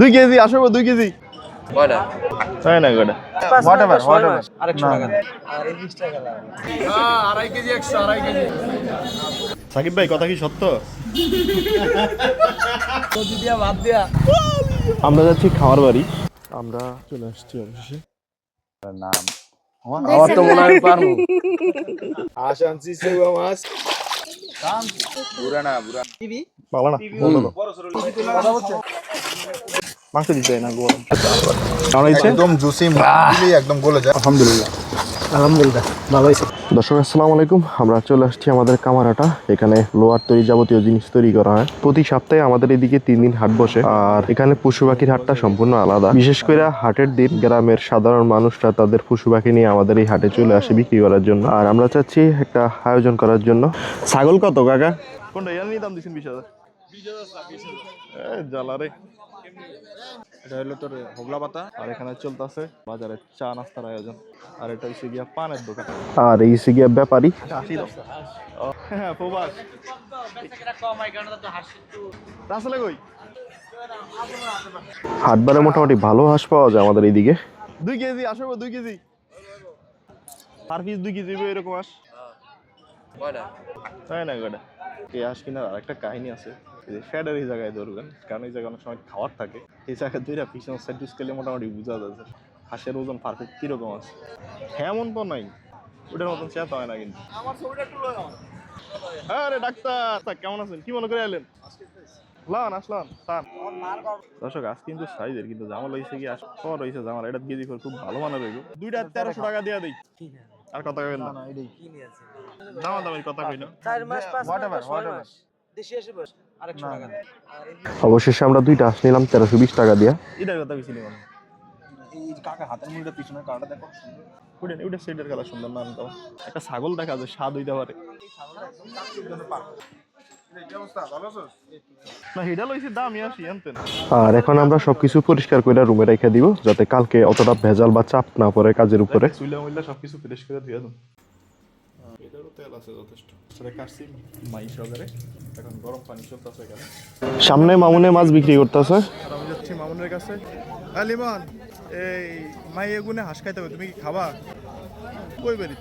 2 KG আসবে 2 KG কয়টা? তাই না কয়টা হোয়াটএভার হোয়াটএভার আরেকশো টাকা দেন। আর 20 টাকা লাগে। আড়াই কেজি 100 আড়াই কেজি। সাকিব ভাই কথা কি সত্য? কেজি দিয়া ভাত দিয়া। আমরা যাচ্ছি খাওয়ার বাড়ি। আমরা চলে আসছি অবশেষে। নাম আমার তো মনে হয় পারবো। আশানসি সেবা মাছ বুড়া না বুড়া ভালো না মাংস দিতে না গরম কেমন হয়েছে? একদম জুসি দিলে একদম গলে যায়। আলহামদুলিল্লাহ আলহামদুলিল্লাহ ভালো হয়েছে। দর্শক আসসালামু আলাইকুম, আমরা চলে আসছি আমাদের কামারহাটা। এখানে লোহার তৈরি যাবতীয় জিনিস তৈরি করা হয়। প্রতি সপ্তাহে আমাদের এদিকে 3 দিন হাট বসে। আর এখানে পশু পাখির হাটটা সম্পূর্ণ আলাদা। বিশেষ করে হাটের দিন গ্রামের সাধারণ মানুষরা তাদের পশু পাখি নিয়ে আমাদের এই হাটে চলে আসে বিক্রি করার জন্য। আর আমরা চাচ্ছি একটা আয়োজন করার জন্য। ছাগল কত কাকা? কোনটা এর নিয়ে দাম দিছেন 20,000? 20,000 জ্বালা রে। এটা হলো তোর হোগলা পাতা। আর এখানে চলতেছে বাজারে চা নাস্তার আয়োজন। আর এটা হচ্ছে গিয়া পানের দোকান। আর এই হচ্ছে গিয়া ব্যাপারী। হ্যাঁ প্রবাস আসলে কই হাটবারে মোটামুটি ভালো হাঁস পাওয়া যায় আমাদের এইদিকে। 2 কেজি আসবে 2 কেজি পার পিস 2 কেজি এরকম হাঁস কয়টা? তাই না কয়টা? এই হাঁস কিনার আরেকটা কাহিনী আছে। ফ্যাডের এই জায়গায় ধরবেন, কারণ এই জায়গায় অনেক সময় খাওয়ার থাকে। এই জায়গায় দুইটা পিছনে সাইড স্কেলে মোটামুটি বোঝা যাচ্ছে হাঁসের ওজন পারফেক্ট কিরকম আছে। এমন তো নাই, ওটার মতন চেত হয় না কিন্তু। আরে ডাক্তার কেমন আছেন? কি মনে করে এলেন? আসলাম দর্শক আজ কিন্তু সাইজের কিন্তু জামা লইছে কি পর হইছে জামা এটা কেজি করে খুব ভালো মানের হইব। দুইটা 1300 টাকা দিয়া দেই। আর কথা কইবেন না দামা দামের কথা কই না। 4 মাস 5 হোয়াটএভার হোয়াটএভার দেশি আসে বস আরেকশো টাকা দেন। অবশেষে আমরা দুইটা হাঁস নিলাম 1320 টাকা দিয়া। এটার কথা কইছিলি মানে এই কাকা হাতের মুড়িটা পিছনে কাটা দেখো সুন্দর। ওটা সেটের কালার সুন্দর না তো। একটা ছাগল দেখা যায় স্বাদ হইতে পারে না, হেডা লইছে দামই আসি আনতেন। আর এখন আমরা সবকিছু পরিষ্কার করে রুমে রেখে দিব, যাতে কালকে অতটা ভেজাল বা চাপ না পড়ে কাজের উপরে। চুলা মুইলা সবকিছু ফ্রেশ করে ধুয়ে দাও। এটারও তেল আছে যথেষ্ট। সেটা কাটছি মাই সহকারে। এখন গরম পানি চলতেছে এখানে। সামনে মামুনে মাছ বিক্রি করতেছে। আর আমি যাচ্ছি মামুনের কাছে। লিমন এই মাই এগুনে হাঁস খাইতে হবে, তুমি কি খাবা? কই বেরি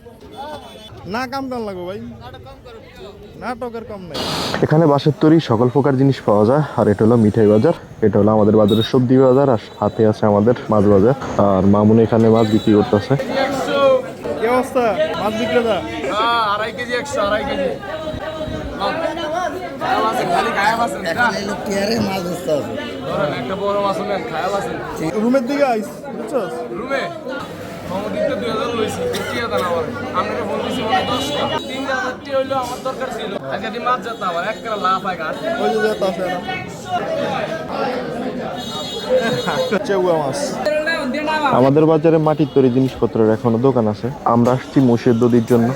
না কাম কাম লাগবে ভাই, নাটকের কম নাই। এখানে বাঁশের তৈরি সকল প্রকার জিনিস পাওয়া যায়। আর এটা হলো মিঠাই বাজার, এটা হলো আমাদের বাজারের সবজি বাজার, আর সাথে আছে আমাদের মাছ বাজার। আর মামুন এখানে মাছ বিক্রি করতেছে। কি অবস্থা মাছ বিক্রেতা? আড়াই কেজি 100 আড়াই কেজি। একটা বড় মাছ নেন খায়াল আছে রুমের দিকে আইস বুঝছস? রুমে মামুদিক তো 2000 লইছি 50 টাকা আমার আমরা ফোন দিছি মানে 10 টাকা 3000 টি হইলো আমার দরকার ছিল। আজকে দি মাছ যেত আমার এক করে লাভ হয় গাছ ওই যে যেতে আছে না চেউয়া মাছ। আমাদের বাজারে মাটির তৈরি জিনিসপত্রের এখনো দোকান আছে। আমরা আসছি মোষের দধির জন্য।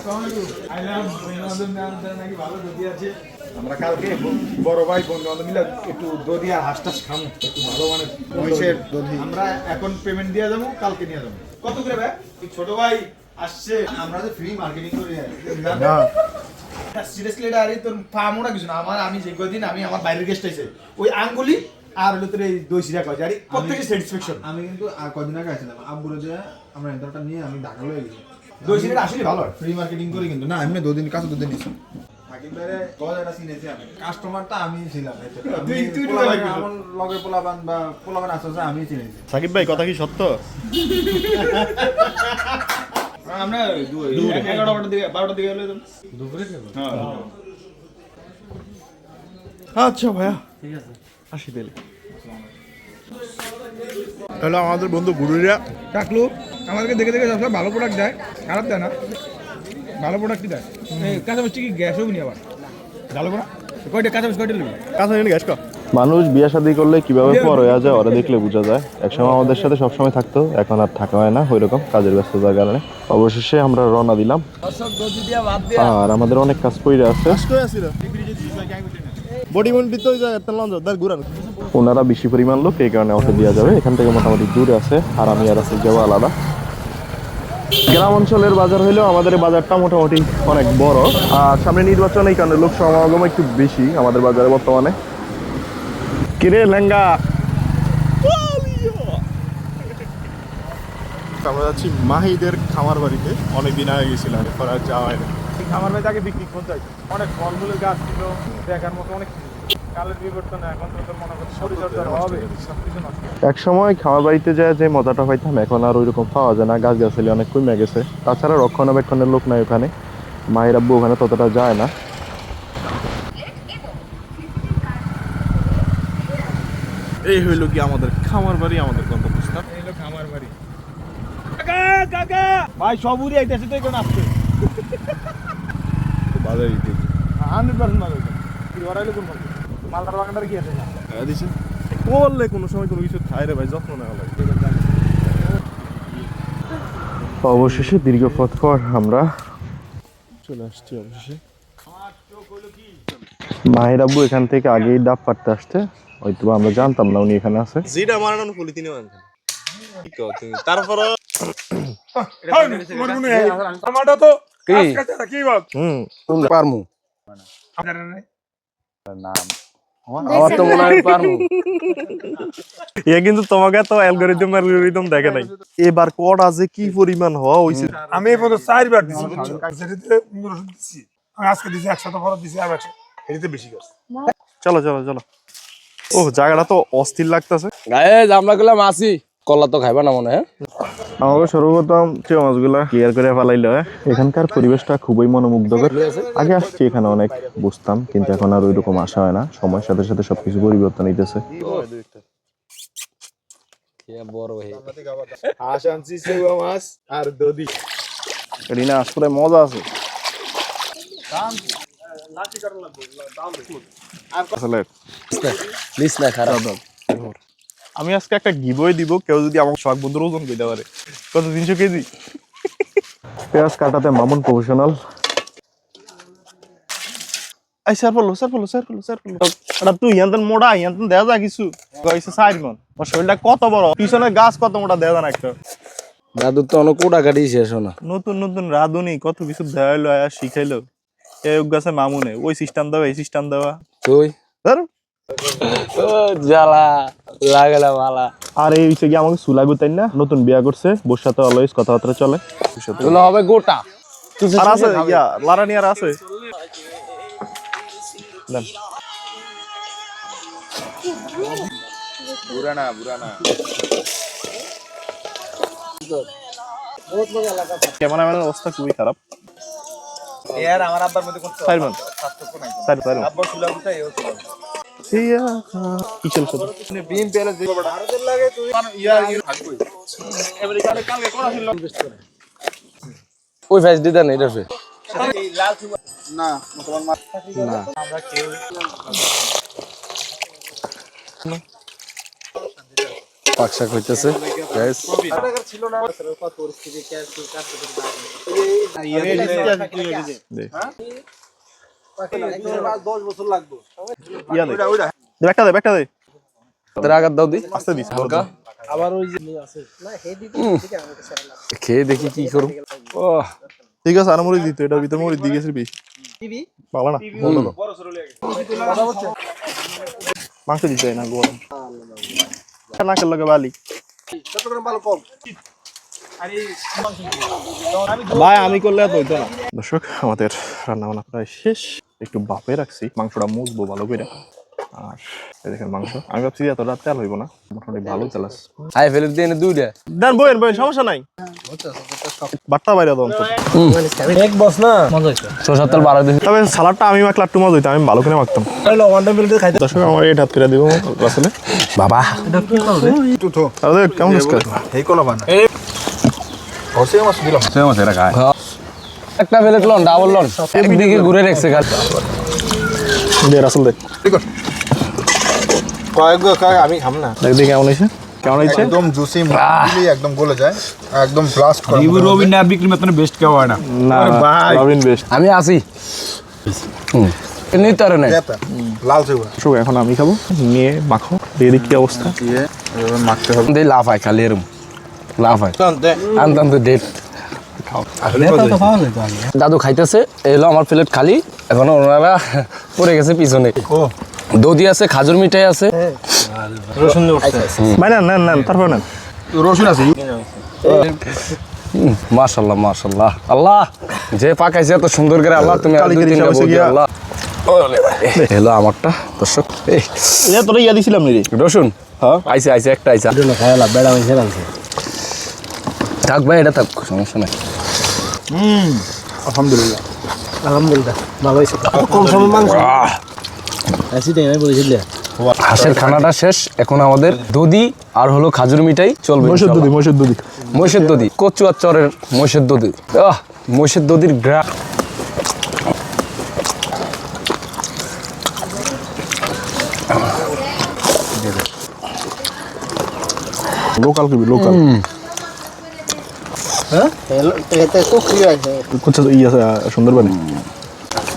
আমরা কালকে বড় ভাই বন্ধু বান্ধব মিলে একটু দধি আর হাঁস টাস খামো, একটু ভালো মানে মহিষের দধি। আমরা এখন পেমেন্ট দিয়ে যাবো, কালকে নিয়ে যাবো। কত করে ভাই? ছোট ভাই আসছে, আমরা যে ফ্রি মার্কেটিং করি না সিরিয়াসলি এটা আরে তোর ফার্ম ওটা কিছু না। আমি যে কদিন আমি আমার বাইরের গেস্ট আইছে ওই আঙ্গুলি আর হলো তোর এই দই সিরা কয় আরে প্রত্যেকটা স্যাটিসফ্যাকশন। আমি কিন্তু কদিন আগে আসছিলাম আব্বুরে যে আমরা ইন্টারটা নিয়ে আমি ঢাকা লয়ে গেছি। দই সিরাটা আসলে ভালো ফ্রি মার্কেটিং করি কিন্তু না এমনি দুদিন কাছে দুদিন নিছি একেবারে গজাটা চিনেছি আমি। কাস্টমারটা আমি ছিলাম। তুই আমার লগে পোলাবান বা পোলাবান আসছে আমি চিনেছি। সাকিব ভাই কথা কি সত্য? আমরা 11টার দিকে 12টার দিকে এলাম দুপুরে খেলো। আচ্ছা ভাইয়া ঠিক আছে আসি তাহলে। হ্যালো আমাদের বন্ধু বুড়িরা টাকলু আমাদেরকে দেখে দেখে সবসময় ভালো প্রোডাক্ট দেয়, খারাপ দেয় না, ভালো প্রোডাক্টই দেয়। কাঁচামরিচ কি গ্যাস হবে নি আবার ভালো করে কয়টা কাঁচামরিচ কয়টা নেবে? কাছে নিয়ে গ্যাস কর। মানুষ বিয়ে শাদী করলে কিভাবে পর হয়ে যায় ওরা দেখলে বোঝা যায়। একসময় আমাদের সাথে সবসময় থাকতো, এখন আর থাকা হয় না ওই রকম কাজের ব্যস্ততার কারণে। অবশেষে আমরা রওনা দিলাম। আর আমাদের অনেক কাজ পড়ে আছে। ওনারা বেশি পরিমাণ লোক, এই কারণে অটো দেওয়া যাবে। এখান থেকে মোটামুটি দূরে আছে, আর আমি আর আছে যাওয়া আলাদা। গ্রাম অঞ্চলের বাজার হইলেও আমাদের বাজারটা মোটামুটি অনেক বড়। আর সামনে নির্বাচন, এই কারণে লোক সমাগম একটু বেশি আমাদের বাজারে বর্তমানে। কিরে লেঙ্গা আমরা যাচ্ছি মাহিদের খামার বাড়িতে, অনেকদিন আগে গেছিলাম, এরপর আর যাওয়া হয় না। খামার বাড়িতে আগে পিকনিক করতে হয়, অনেক ফলমূলের গাছ ছিল, দেখার মতো অনেক কিছু। কালের বিবর্তনে এখন তো তোর মনে করছে পরিচর্যার অভাবে সবকিছু নষ্ট। এক সময় খামার বাড়িতে যায় যে মজাটা পাইতাম, এখন আর ওইরকম পাওয়া যায় না, গাছ গাছালি অনেক কমে গেছে। তাছাড়া রক্ষণাবেক্ষণের লোক নাই ওখানে, মায়ের আব্বু ওখানে ততটা যায় না। এই হইল কি আমাদের খামার বাড়ি, আমাদের গন্তব্যস্থান। এই হলো খামার বাড়ি। কাকা কাকা ভাই সব উড়ে আইতেছে তো এখন আসছে বাজারে দিতে 100% ভালো হইছে। কি ওরাইলে কোন মাল? মালদার বাগানটার কি আছে না? দিছে করলে কোনো সময় কোনো কিছু খাই রে ভাই, যত্ন নেওয়া লাগে। অবশেষে দীর্ঘ পথ পর আমরা চলে আসছি অবশেষে। মাহির আব্বু এখান থেকে আগেই ডাব পাড়তে আসছে, হয়তো আমরা জানতাম না উনি এখানে আছে। যেটা মারানো পলিথিনে বাঁধেন তারপর টমাটো তো আজকে কি বল? পারমু আপনারা নাই? আমার তো মনে হয় পারমু। এ কিন্তু তোমাকে তো অ্যালগরিদম দেখে নাই। এবার কটা যে কি পরিমাণ হওয়া হইছে। আমি এই পর্যন্ত 4 বার দিছি বুঝছো? সেটাতে 1500 দিছি। আমি আজকে দিছি 100 পরে দিছি আর 100। এটাতে বেশি গেছে। চলো চলো চলো। ও জায়গাটা তো অস্থির লাগতেছে। গায়েস আমরা গেলাম আসি, কলা তো খাইবা না মনে হয়। আমাকে সর্বপ্রথম চেয়ে মাছগুলা ক্লিয়ার করে ফেলাইলো। এখানকার পরিবেশটা খুবই মনোমুগ্ধকর। আগে আসছি এখানে অনেক বুঝতাম, কিন্তু এখন আর ওইরকম আসা হয় না, সময়ের সাথে সাথে সবকিছু পরিবর্তন হইতেছে। বড় ভাই হাঁস আনছি, সেবা মাছ আর দধি। রিনা আসলে মজা আছে। আসলে লিস না খারাপ। আমি আজকে একটা গিভওয়ে দিব, কেউ যদি আমার শখ বন্ধুর ওজন কইতে পারে। কত 300 কেজি পেঁয়াজ কাটাতে মামুন প্রফেশনাল। আই স্যার বলো স্যার বলো স্যার বলো স্যার বলো। এটা তুই ইয়ান্তন মোড়া, ইয়ান্তন দেয়া যা কিছু কইছে 4 মন। ওর শরীরটা কত বড়, পিছনে গাছ কত মোটা দেয়া না একটা। দাদু তো অনেক কোটা কাটি শেষ না। নতুন নতুন রাধুনি কত কিছু দেওয়াইলো, আর শিখাইলো। এই গাছে মামুনে ওই সিস্টেম দেওয়া, এই সিস্টেম দেওয়া। তুই ধর ও জ্বালা লাগলা মালা। আর এই হচ্ছে কি আমাকে সুলা গুতাই না, নতুন বিয়া করছে, বোর সাথে অলওয়েজ কথাবার্তা চলে। এগুলো হবে গোটা। আর আছে ইয়া লারানি আর আছে। দেন বুড়ানা ক্যামেরাম্যানের অবস্থা খুবই খারাপ। এর আমার আব্বার মধ্যে কোন সাইমন পার্থক্য নাই। সাইমন আব্বার চুলা কোথায় এও চুলা। কি চলছে? বিম পেলে যে ভারতের লাগে তুই ইয়া থাকবই। আমেরিকানে কালকে কোন ছিল ওই ফেস দিদা নেই রে। এই লাল চুলা না তোমার মাছ না আমরা কেউ পাকশাক হইতেছে গাইস। ছিল না পরিস্থিতি কি কাটতে পারে 10 বছর লাগবে। ইয়া দে একটা দে, একটা দে। তোর আগার দাও দি আস্তে দিস হালকা। আবার ওই যে আছে না হেড দিতে থেকে আমাকে সারা খেয়ে দেখি কি করব। ও ঠিক আছে, আর মরি দিত, এটা ভিতর মরি দিয়ে গেছিস বেশি। টিভি ভালো না বলো। মাংস দিতে না গরম না খেলে লাগে বালি। ভাই আমি করলে এত হইতো না। দর্শক আমাদের রান্না বান্না প্রায় শেষ, একটু বাপে রাখছি, মাংসটা মুছবো ভালো করে। আর এই দেখেন মাংস, আমি ভাবছি এতটা তেল হইব না, মোটামুটি ভালো তেল আছে। হাই ফেলে দিয়ে এনে দুইটা দেন বইন বইন, সমস্যা নাই, বাট্টা বাইরে দাও অন্তত। এক বস না মজা হইছে। সরষের তেল বাড়াই দিছি। তবে সালাডটা আমি মাখলে একটু মজা হইতো, আমি ভালো করে মাখতাম। হলো ওয়ান টাইম বিলতে খাইতে। দর্শক আমার এই হাত করে দিব আসলে। বাবা এটা কি করবে? আরে কেমন আজকে? এই কোলা বানা ওসে মাছ দিলাম সে মাছ এরা খায়। একটা প্লেট লন, ডাবল লন, একদিকে ঘুরে রাখছে খালি। দে রাসেল দে, কয়েক আমি খাম না। দেখ দেখি কেমন হয়েছে, কেমন হয়েছে? একদম জুসি মুলি একদম গলে যায়, একদম ব্লাস্ট করে। রবিন না বিক্রি মতন বেস্ট কেউ হয় না। না রবিন বেস্ট। আমি আসি নিতে পারে না। লাল চুবা দর্শক এখন আমি খাবো, নিয়ে মাখো, দিয়ে দেখি কি অবস্থা। দিয়ে এভাবে মাখতে হবে। দেই লাফ হয় খালি এরম লাফ হয়। আনতে ডেট দাদু খাইতেছে, এলো আমার প্লেট খালি, এখন ওনারা পড়ে গেছে পিছনে। দধি আছে, খাজুর মিঠাই আছে। ভাই নেন নেন নেন, তারপর নেন। রসুন আছে মাশাল্লাহ মাশাল্লাহ আল্লাহ যে পাকাইছে এত সুন্দর করে আল্লাহ তুমি আর কালি দুই কালি তিনটা সবাই বৌদি, গিয়া। আল্লাহ হলো আমারটা দর্শক এই এটা তোরা ইয়া দিছিলাম নি রে রসুন হ্যাঁ আইছে আইছে একটা আইছে থাক ভাই এটা থাক সমস্যা নাই আলহামদুলিল্লাহ হাঁসের খানাটা শেষ এখন আমাদের দধি আর হলো খাজুর মিঠাই চলবে মহিষের দুধি ইনশাআল্লাহ। মহিষের দুধি মহিষের দধি কচুয়া চরের মহিষের দধি মহিষের দধির গ্রা লোকাল কিবি লোকাল কোথায় ইয়া সুন্দরবনে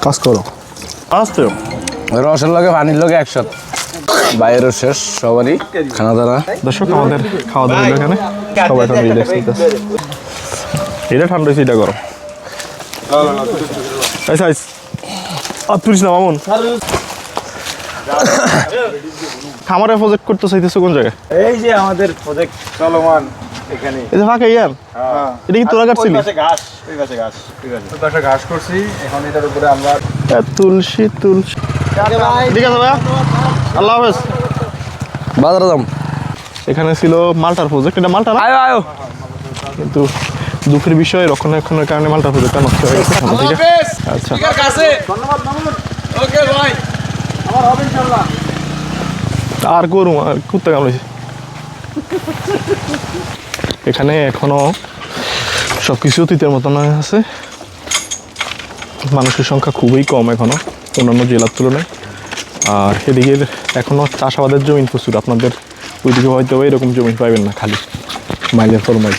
কাজ করো আসতে রসের লগে পানির লগে একসাথে বাইরেও শেষ সবারই খানা দানা দর্শক আমাদের খাওয়া দাওয়া হলো এখানে সবাই এখন রিল্যাক্স নিতেছে এটা ঠান্ডা হয়েছে এটা গরম এই সাইজ আর তুলিস না মামুন খামারে প্রজেক্ট করতে চাইতেছো কোন জায়গায় এই যে আমাদের প্রজেক্ট চলমান এখানে এই যে ফাঁকা ইয়ার এটা কি তোরা কাটছিলি ঘাস ওই পাশে ঘাস ঠিক আছে ওই পাশে ঘাস করছি এখন এটার উপরে আমরা তুলসী তুলসী ঠিক আছে ভাইয়া আল্লাহ হাফেজ বাজারে দাম এখানে ছিল মালটার প্রজেক্ট এটা মালটা না আয়ো আয়ো কিন্তু দুঃখের বিষয় রক্ষণাবেক্ষণের কারণে মালটার প্রজেক্টটা নষ্ট হয়ে গেছে সামনে থেকে। আচ্ছা ঠিক আছে ওকে ভাই আর করুম আর কুত্তা কামড়েছে এখানে এখনো সবকিছু অতীতের মতন আছে মানুষের সংখ্যা খুবই কম এখনো অন্যান্য জেলার তুলনায় আর এদিকে এখনো চাষাবাদের জমি প্রচুর আপনাদের ওইদিকে হয়তো এরকম জমি পাইবেন না খালি মাইলের পর মাইল